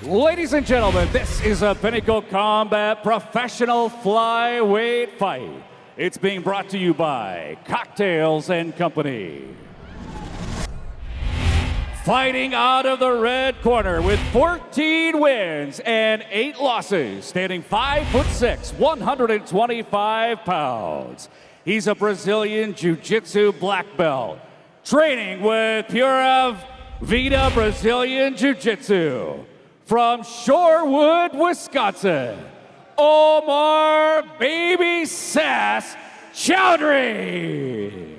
Ladies and gentlemen, this is a Pinnacle Combat professional flyweight fight. It's being brought to you by Cocktails and Company. Fighting out of the red corner with 14 wins and 8 losses, standing 5'6", 125 pounds. He's a Brazilian Jiu-Jitsu black belt, training with Pura Vida Brazilian Jiu-Jitsu. From Shorewood, Wisconsin, Omar Baby Sass Choudhury.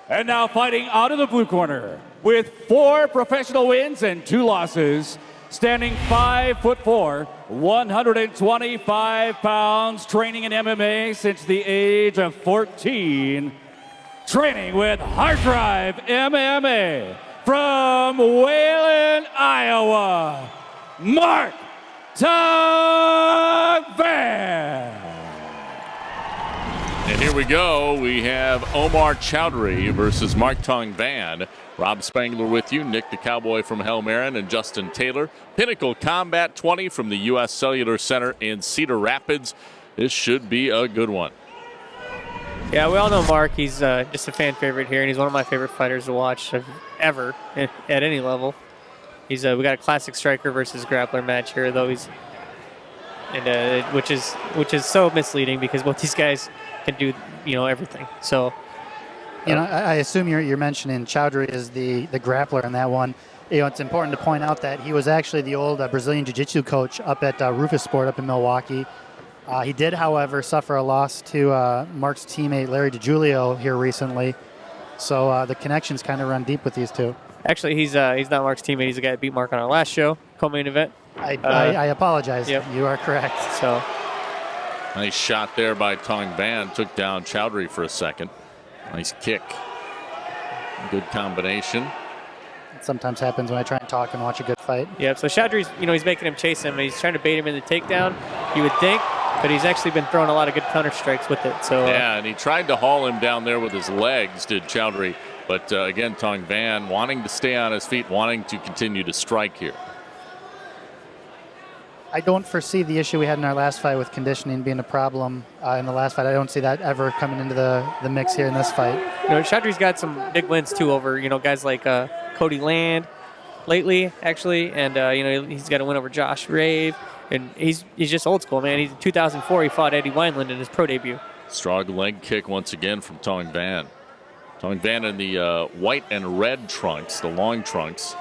And now fighting out of the blue corner with 4 professional wins and 2 losses, standing 5'4", 125 pounds, training in MMA since the age of 14. Training with Hard Drive MMA from Wayland, Iowa, Marc TongVan. And here we go. We have Omar Choudhury versus Marc TongVan. Rob Spangler with you, Nick the Cowboy from Helmaren, and Justin Taylor. Pinnacle Combat 20 from the U.S. Cellular Center in Cedar Rapids. This should be a good one. Yeah, we all know Marc. He's just a fan favorite here, and he's one of my favorite fighters to watch ever at any level. He's we got a classic striker versus grappler match here, though. Which is so misleading because both these guys can do everything. So, I assume you're mentioning Choudhury is the grappler in that one. It's important to point out that he was actually the old Brazilian Jiu-Jitsu coach up at Rufus Sport up in Milwaukee. He did, however, suffer a loss to Marc's teammate Larry DiGiulio here recently. So the connections kind of run deep with these two. Actually, he's not Marc's teammate. He's the guy that beat Marc on our last show, co-main event. I apologize. Yep. You are correct. So nice shot there by TongVan. Took down Choudhury for a second. Nice kick. Good combination. It sometimes happens when I try and talk and watch a good fight. Yeah, so Choudhury's, he's making him chase him. He's trying to bait him in the takedown, you would think. But he's actually been throwing a lot of good counter strikes with it. So yeah, and he tried to haul him down there with his legs, did Choudhury. But again, TongVan wanting to stay on his feet, wanting to continue to strike here. I don't foresee the issue we had in our last fight with conditioning being a problem in the last fight. I don't see that ever coming into the mix here in this fight. Choudhury's got some big wins too over guys like Cody Land lately, actually, and he's got a win over Josh Rave. And he's just old school, man. In 2004, he fought Eddie Wineland in his pro debut. Strong leg kick once again from TongVan. TongVan in the white and red trunks, the long trunks.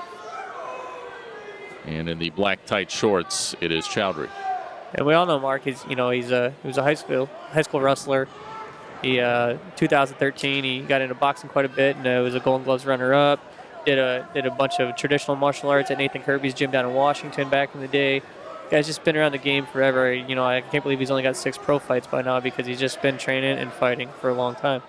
And in the black tight shorts, it is Choudhury. And we all know Marc. He was a high school wrestler. He 2013, he got into boxing quite a bit and was a Golden Gloves runner-up. Did a bunch of traditional martial arts at Nathan Kirby's gym down in Washington back in the day. Guy's just been around the game forever. I can't believe he's only got 6 pro fights by now because he's just been training and fighting for a long time.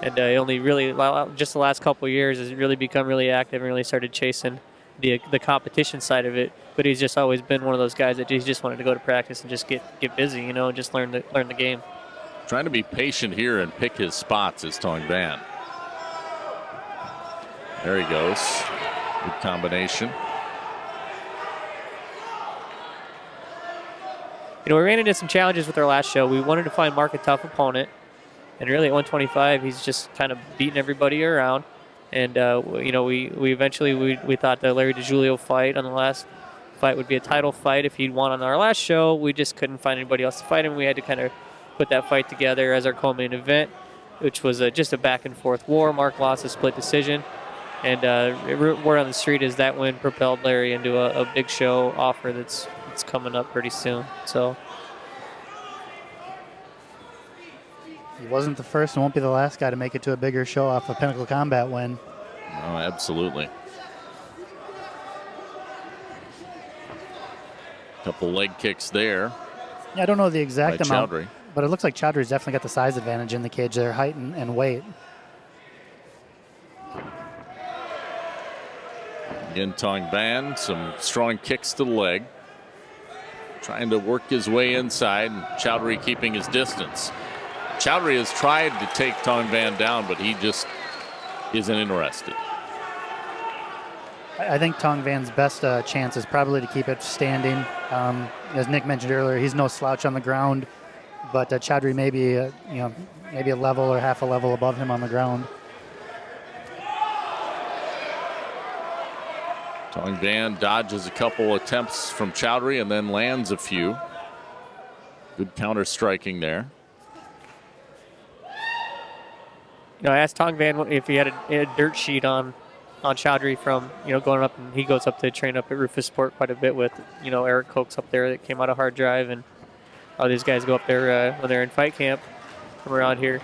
And he only really, just the last couple of years, has really become really active and really started chasing the competition side of it. But he's just always been one of those guys that he just wanted to go to practice and just get busy, and just learn the game. Trying to be patient here and pick his spots is TongVan. There he goes. Good combination. We ran into some challenges with our last show. We wanted to find Marc a tough opponent. And really at 125, he's just kind of beating everybody around. And, we eventually thought the Larry DiGiulio fight on the last fight would be a title fight if he'd won on our last show. We just couldn't find anybody else to fight him. We had to kind of put that fight together as our co-main event, which was just a back-and-forth war. Marc lost a split decision. And word on the street is that win propelled Larry into a big show offer that's coming up pretty soon. So he wasn't the first and won't be the last guy to make it to a bigger show off a Pinnacle Combat win. Oh, absolutely. Couple leg kicks there. Yeah, I don't know the exact amount, Choudhury. but it looks like Choudhury's definitely got the size advantage in the cage there, height and weight. Again, TongVan, some strong kicks to the leg. Trying to work his way inside, and Choudhury keeping his distance. Choudhury has tried to take TongVan down, but he just isn't interested. I think TongVan's best chance is probably to keep it standing. As Nick mentioned earlier, he's no slouch on the ground, but Choudhury may be, maybe a level or half a level above him on the ground. TongVan dodges a couple attempts from Choudhury and then lands a few. Good counter striking there. I asked TongVan if he had a dirt sheet on Choudhury from, going up, and he goes up to train up at Rufus Sport quite a bit with, Eric Koch's up there that came out of Hard Drive, and all these guys go up there when they're in fight camp from around here.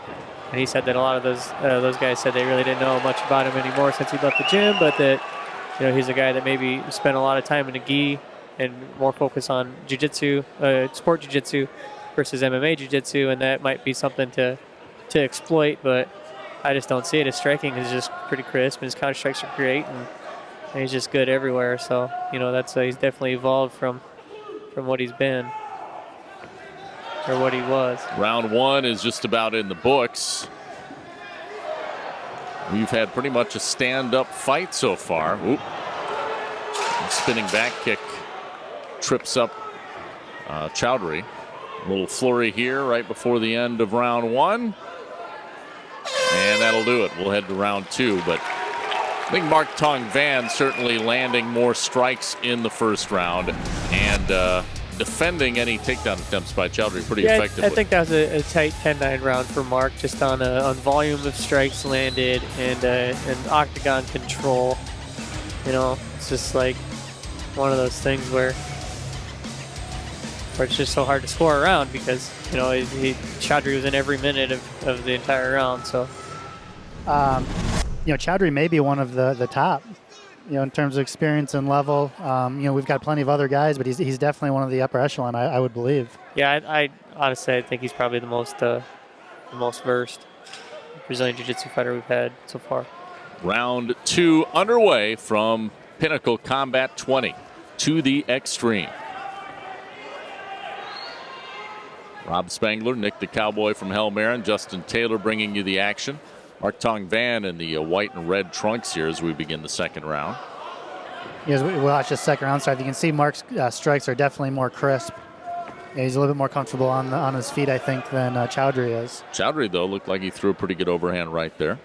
And he said that a lot of those guys said they really didn't know much about him anymore since he left the gym, but that, he's a guy that maybe spent a lot of time in the gi and more focus on jiu-jitsu, sport jiu-jitsu versus MMA jiu-jitsu, and that might be something to exploit, but I just don't see it. His striking is just pretty crisp, and his counter strikes are great, and he's just good everywhere. So, that's he's definitely evolved from what he's been, or what he was. Round one is just about in the books. We've had pretty much a stand-up fight so far. Oop. Spinning back kick trips up Choudhury. A little flurry here right before the end of round one. And that'll do it. We'll head to round two. But I think Marc TongVan certainly landing more strikes in the first round and defending any takedown attempts by Choudhury pretty effectively. I think that was a tight 10-9 round for Marc, just on volume of strikes landed and octagon control. It's just like one of those things where it's just so hard to score around because, Choudhury was in every minute of the entire round. So, Choudhury may be one of the top, in terms of experience and level. We've got plenty of other guys, but he's definitely one of the upper echelon, I would believe. Yeah, I honestly, I think he's probably the most versed Brazilian Jiu-Jitsu fighter we've had so far. Round two underway from Pinnacle Combat 20 to the extreme. Rob Spangler, Nick the Cowboy from Helmaren, Justin Taylor bringing you the action. Marc TongVan in the white and red trunks here as we begin the second round. As we watch the second round start, you can see Marc's strikes are definitely more crisp. He's a little bit more comfortable on his feet, I think, than Choudhury is. Choudhury, though, looked like he threw a pretty good overhand right there.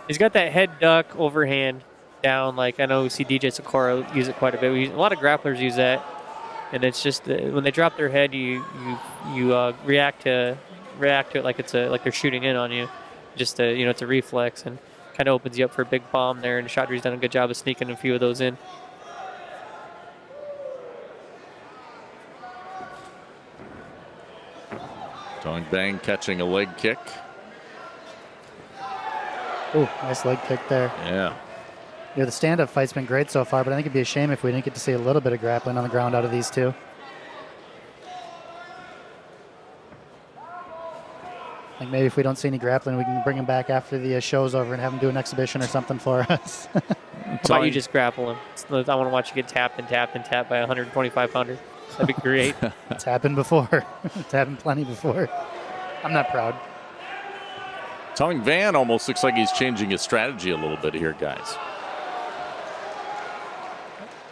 He's got that head duck overhand down. Like I know we see DJ Sakura use it quite a bit. A lot of grapplers use that, and it's just when they drop their head, you react to it like like they're shooting in on you. Just it's a reflex and kind of opens you up for a big bomb there. And Choudhury's done a good job of sneaking a few of those in. TongVan catching a leg kick. Ooh, nice leg kick there. Yeah. The stand-up fight's been great so far, but I think it'd be a shame if we didn't get to see a little bit of grappling on the ground out of these two. I think maybe if we don't see any grappling, we can bring him back after the show's over and have him do an exhibition or something for us. How about you just grapple him? I want to watch you get tapped and tapped and tapped by a 125-pounder. That'd be great. It's happened before. It's happened plenty before. I'm not proud. TongVan almost looks like he's changing his strategy a little bit here, guys.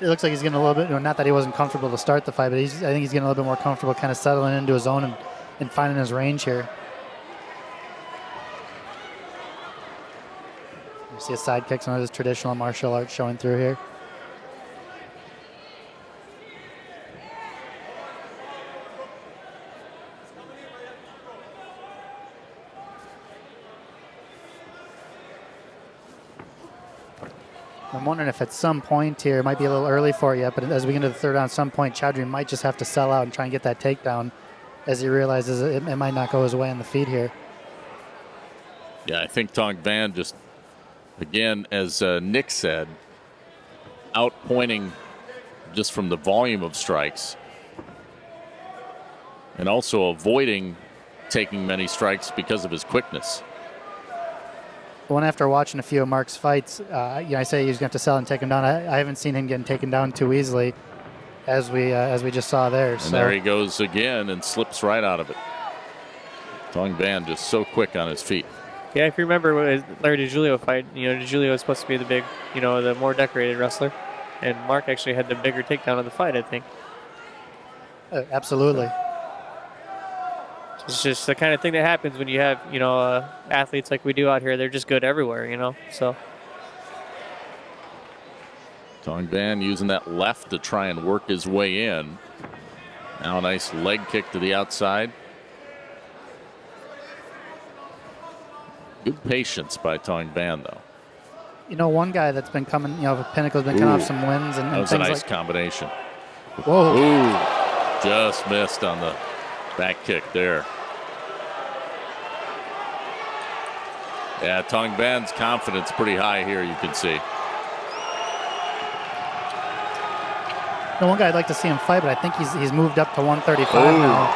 It looks like he's getting a little bit, not that he wasn't comfortable to start the fight, but I think he's getting a little bit more comfortable kind of settling into his zone and finding his range here. You see a side kick, some of his traditional martial arts showing through here. I'm wondering if at some point here, it might be a little early for you, but as we get into the third round, at some point, Choudhury might just have to sell out and try and get that takedown as he realizes it might not go his way on the feet here. Yeah, I think TongVan just, again, as Nick said, outpointing just from the volume of strikes and also avoiding taking many strikes because of his quickness. One after watching a few of Marc's fights, I say he's going to have to sell and take him down. I haven't seen him getting taken down too easily, as we just saw there. And there he goes again and slips right out of it. TongVan just so quick on his feet. Yeah, if you remember with Larry DiGiulio fight, DiGiulio was supposed to be the big, the more decorated wrestler, and Marc actually had the bigger takedown of the fight, I think. Absolutely. It's just the kind of thing that happens when you have, athletes like we do out here. They're just good everywhere, so. TongVan using that left to try and work his way in. Now a nice leg kick to the outside. Good patience by TongVan, though. One guy that's been coming, Pinnacle's been coming off some wins and that was a things nice like. combination. Whoa. Ooh, just missed on the back kick there. Yeah, TongVan's confidence pretty high here, you can see. One guy I'd like to see him fight, but I think he's moved up to 135 now.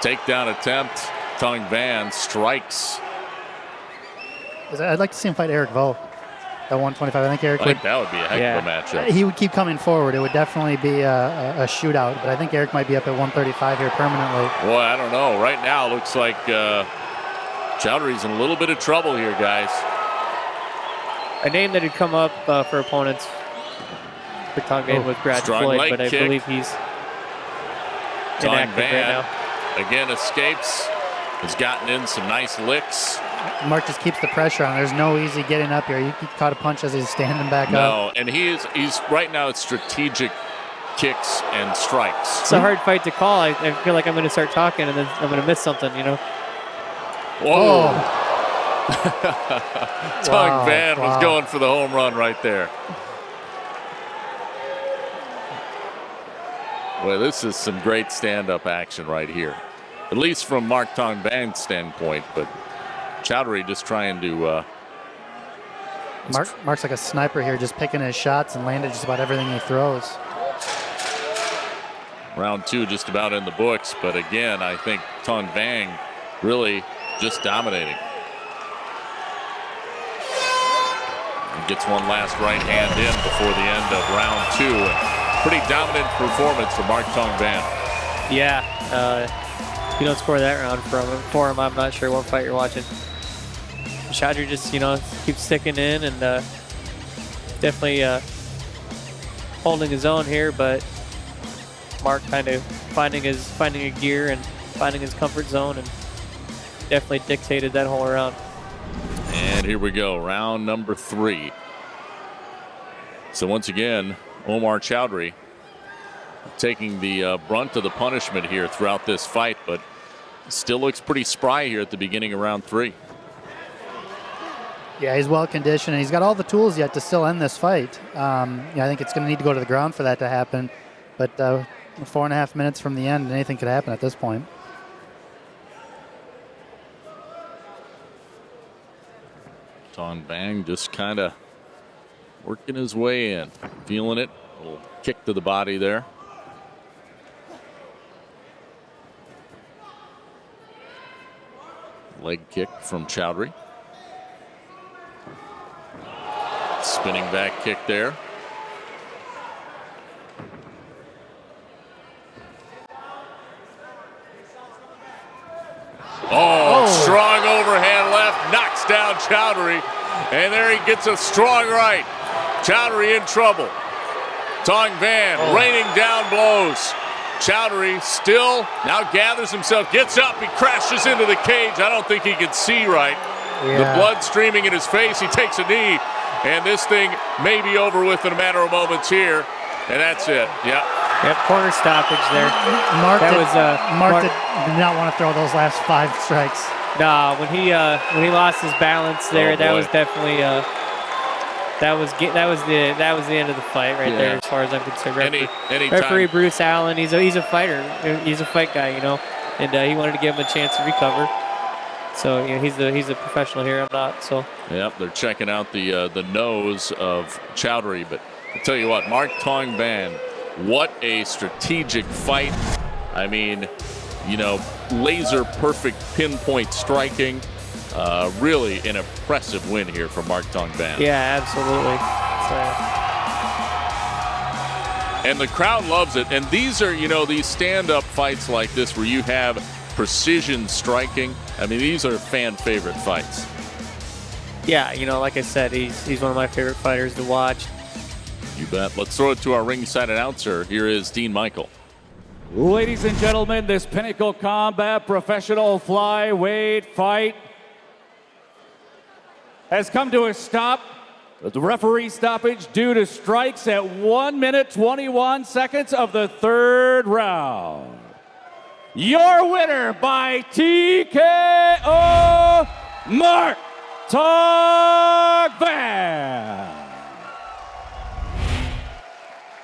Takedown attempt. TongVan strikes. I'd like to see him fight Eric Vo at 125. I think Eric that would be a heck of a matchup. He would keep coming forward. It would definitely be a shootout, but I think Eric might be up at 135 here permanently. Boy, I don't know. Right now, it looks like Choudhury's in a little bit of trouble here, guys. A name that had come up for opponents for TongVan was Brad Floyd, but I believe he's inactive right now. Again escapes. Has gotten in some nice licks. Marc just keeps the pressure on. There's no easy getting up here. He caught a punch as he's standing back up. No, and he's right now. It's strategic kicks and strikes. It's a hard fight to call. I feel like I'm going to start talking and then I'm going to miss something. Whoa! TongVan was going for the home run right there. Well, this is some great stand-up action right here, at least from Marc TongVan's standpoint. But Choudhury just trying to. Marc's like a sniper here, just picking his shots and landed just about everything he throws. Round two just about in the books, but again, I think TongVan really just dominating. And gets one last right hand in before the end of round two. Pretty dominant performance from Marc TongVan. Yeah, you don't score that round for him. I'm not sure what fight you're watching. Choudhury just keeps sticking in and definitely holding his own here, but Marc kind of finding a gear and finding his comfort zone and definitely dictated that whole round. And here we go, round number 3. So once again, Omar Choudhury taking the brunt of the punishment here throughout this fight, but still looks pretty spry here at the beginning of round 3. Yeah, he's well conditioned, and he's got all the tools yet to still end this fight. I think it's going to need to go to the ground for that to happen, but 4.5 minutes from the end, anything could happen at this point. TongVan just kind of working his way in, feeling it. A little kick to the body there. Leg kick from Choudhury. Spinning back kick there. Strong overhand left, knocks down Choudhury, and there he gets a strong right. Choudhury in trouble. TongVan raining down blows. Choudhury still now gathers himself, gets up, he crashes into the cage. I don't think he can see right. Yeah. The blood streaming in his face. He takes a knee, and this thing may be over with in a matter of moments here. And that's it. Yep. Yep, corner stoppage there. Marc did not want to throw those last 5 strikes. Nah, when he lost his balance there, that was definitely that was the end of the fight right there, as far as I'm concerned. Referee Bruce Allen, he's a fighter. He's a fight guy, and he wanted to give him a chance to recover. So he's a professional here. I'm not. So. Yep, they're checking out the nose of Choudhury, but I tell you what, Marc TongVan, what a strategic fight. I mean, laser perfect pinpoint striking. Really an impressive win here from Marc TongVan. Yeah, absolutely. And the crowd loves it. And these are, these stand-up fights like this where you have precision striking. I mean, these are fan favorite fights. Yeah, like I said, he's one of my favorite fighters to watch. You bet. Let's throw it to our ringside announcer. Here is Dean Michael. Ladies and gentlemen, this Pinnacle Combat professional flyweight fight has come to a stop. The referee stoppage due to strikes at 1 minute 21 seconds of the third round. Your winner by TKO, Marc Tong.